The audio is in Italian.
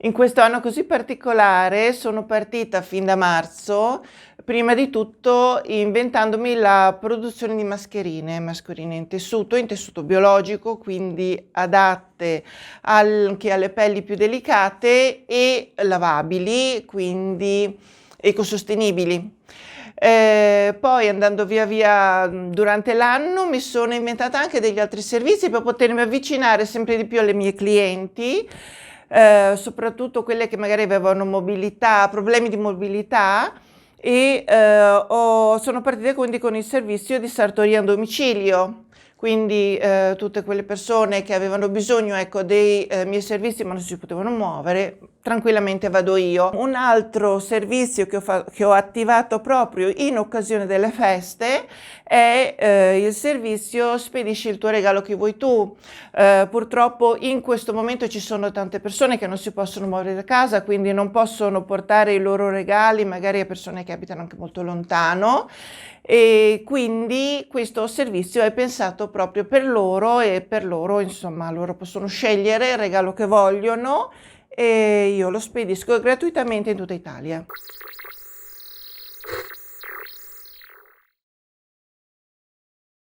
In questo anno così particolare sono partita fin da marzo, prima di tutto inventandomi la produzione di mascherine in tessuto biologico, quindi adatte anche alle pelli più delicate e lavabili, quindi ecosostenibili. Poi andando via via durante l'anno mi sono inventata anche degli altri servizi per potermi avvicinare sempre di più alle mie clienti, soprattutto quelle che magari avevano problemi di mobilità e sono partita quindi con il servizio di sartoria a domicilio. Quindi tutte quelle persone che avevano bisogno, ecco, dei miei servizi ma non si potevano muovere, tranquillamente vado io. Un altro servizio che ho attivato proprio in occasione delle feste è il servizio Spedisci il tuo regalo che vuoi tu. Purtroppo in questo momento ci sono tante persone che non si possono muovere da casa, quindi non possono portare i loro regali magari a persone che abitano anche molto lontano, e quindi questo servizio è pensato proprio per loro, e per loro, insomma, loro possono scegliere il regalo che vogliono e io lo spedisco gratuitamente in tutta Italia.